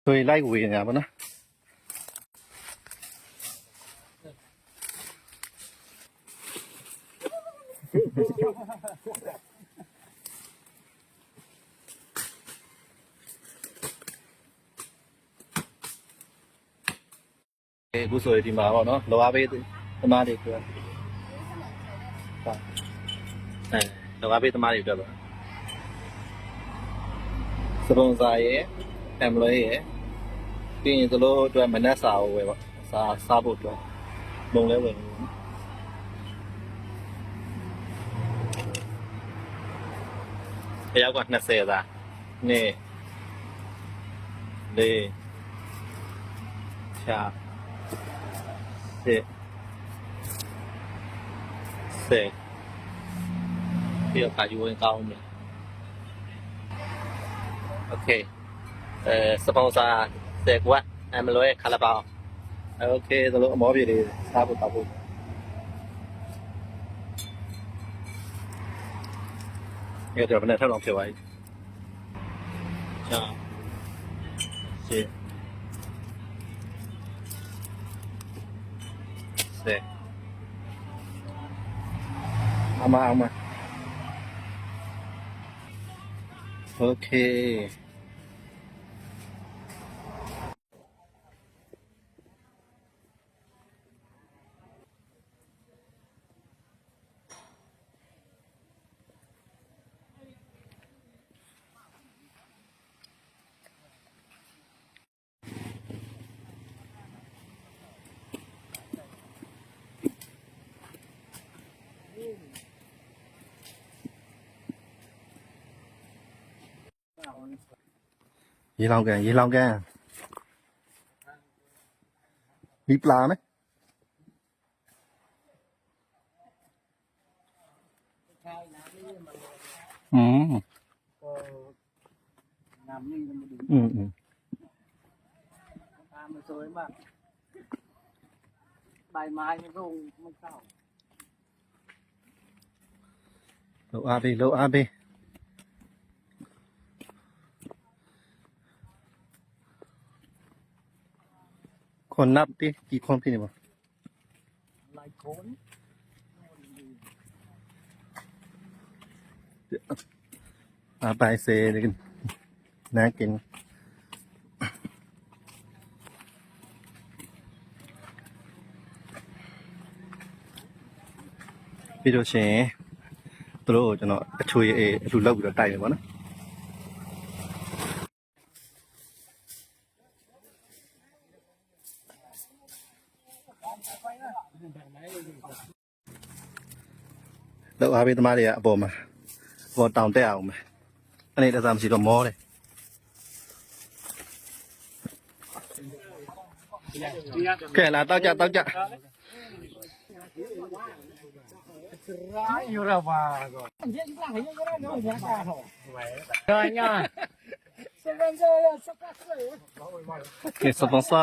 Tôi like quỳ nhà bọn nó. Cú sồi thì mà bọn nó lâu áp ấy tao mà đi được. Này, lâu áp ấy tao mà đi được. Sông dài em lấy cái từ lúc tôi mình đã xào về bọn xào bột rồi bông lấy về cái áo quần nè xe ra nè đây chà xe xe bây giờ phải vô cao mình ok sponsor xe quá em lấy Carabao ok từ lúc mở về đi xào bột tàu bột cái điều này theo lòng kiểu ấy chà xe xe ama ok gì lâu kìa đi pla mấy bài mai nó không sao lâu áp đi con nắp điกี่คนพี่เนี่ยบ่ หลายคน ไปเซเลยกันน่ากินပြီးတော့ရှင်သူတို့ကျွန်တော်အချွေအလူလောက်ပြီးတော့တိုက်တယ်ပေါ့နော်လောက်အားပေးသမားတွေကအပေါ်မှာပေါ်တောင်တက်အောင်မယ်အနေနဲ့စားမရှိတော့မောတယ်ကဲလာတောက်ကြอยู่ระหว่างก่อนเย็นหลังยังก็ได้น้องแค่กาหรอได้ง่ายสปอนเซอร์สปอนเซอร์ ကဲစပွန်ဆာ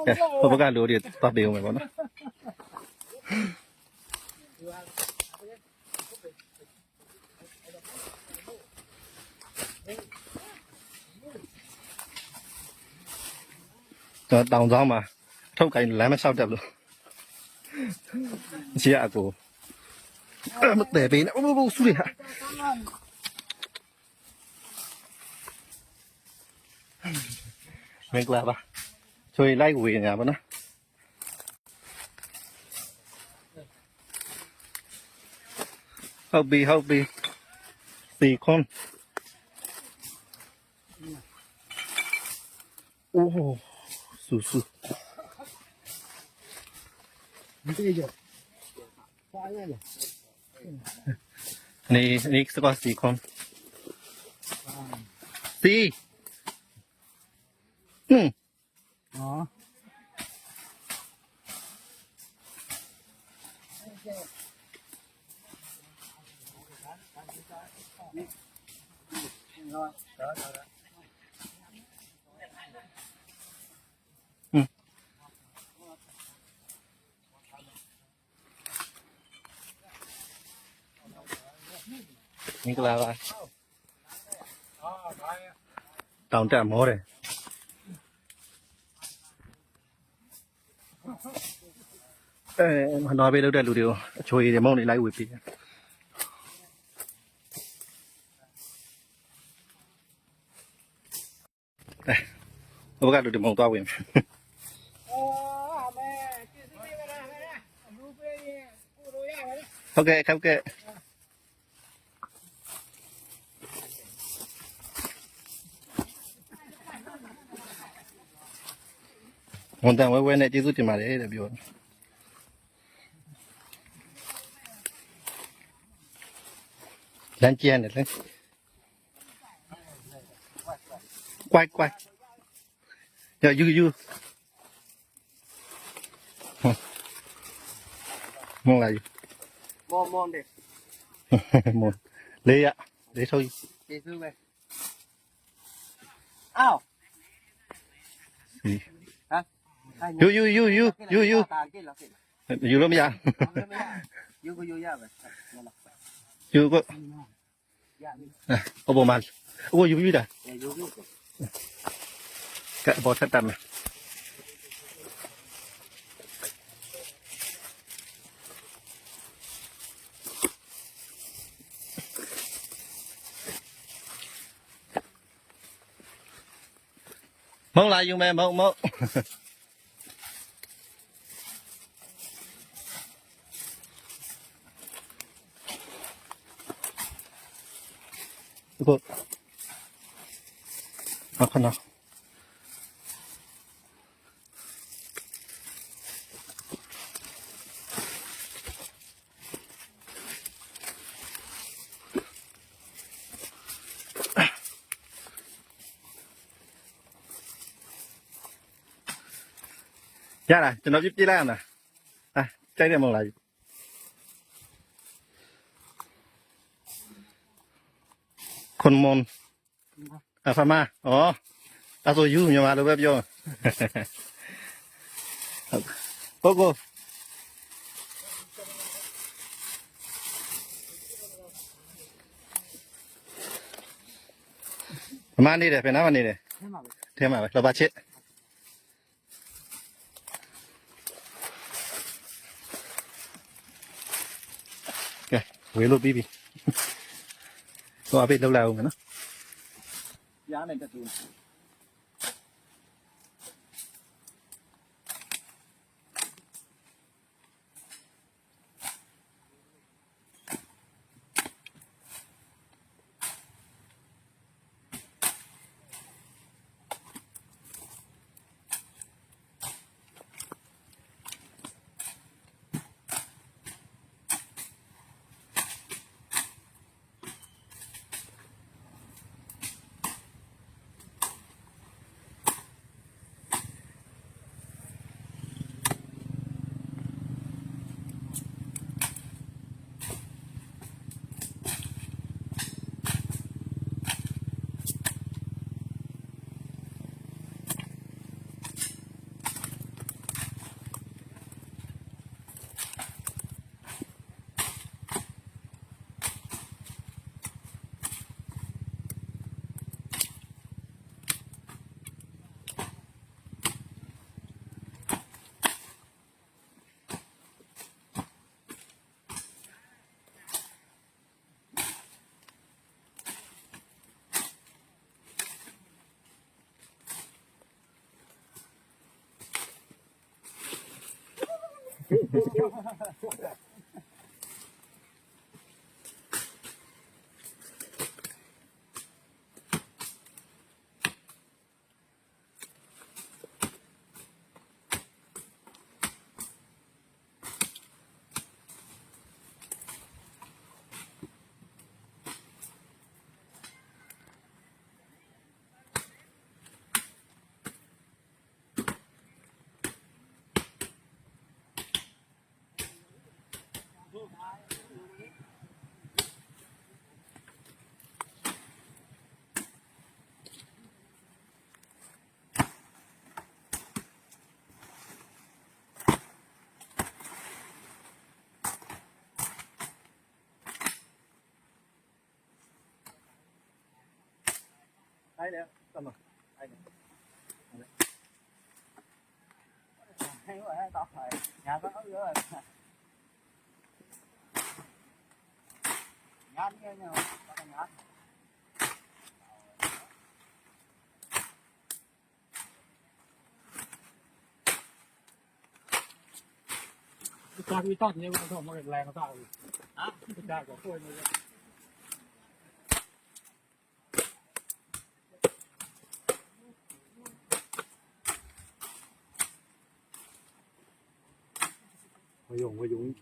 ကဲဘဘကလိုတွေတပ်ပေးအောင်မယ်ပေါ့နော်တော့တောင်ဆောင်မှာထုတ်ကိုင်းလမ်းမလျှောက်တက်လို့ရှိရအကိုမတဲပေးနဲ့ဘိုးဆူရဟာမင်္ဂလာပါချွေလိုက်ဝေနေတာပေါ့နော်ဟုတ်ပြီ4ခွန်းအိုးဆူ你这个叫花样的นี่สกอต4คนอ๋อမင်္ဂလာပါ တောင်တက်မောတယ်မတော်ပေးလို့တဲ့လူတွေကိုအချိုရည်တွေမုံနေလိုက်ဝေပြီးဘုရားလူတွေမုံသွားဝင် ဟုတ်ကဲ့ဟုတ်ကဲ့ဝန်တန်ဝဲနဲ့ကျေးဇူးတင်ပါတယ်တဲ့ပြောလမ်းကျန်းတယ်လေကွိုက်ကွိုက်ယူမလာယူ Mon đấy. မလေးထုတ် Chị sư về. Ao. Hả? You. Cái là cái. ယူလို့မရ Vô có vô ra vậy. ယူကို Dạ. အပေါ်မှာယူတာ Dạ vô vô. ကဲပေါ်ထက်တတ်မယ်မုံလာယူမယ်မုံကိုခဏရလားကျွန်တော်ပြေးလိုက်အောင်လားကြိုက်တယ်မဟုတ်လားခွန်မွန်ဖမအဲ့ဆိုယူမြန်မာလိုပဲပြောဟုတ်ကိုမနေတယ်ဖင်နာမနေတယ်ထဲမှာပဲလောပါချစ်ကဲဝေလို့ပြီးပြီတော့အပိတ်လောက်လိုက်အောင်နော်ရားနေတက်တူ အမအဲ့ဒါဟဲ့ဟဲ့တော့ညာတော့ရောညာနေနေတော့ညာကြာပြီးတော့နေတော့မလဲတော့ဟာကြာတော့ကိုယ်နေ我用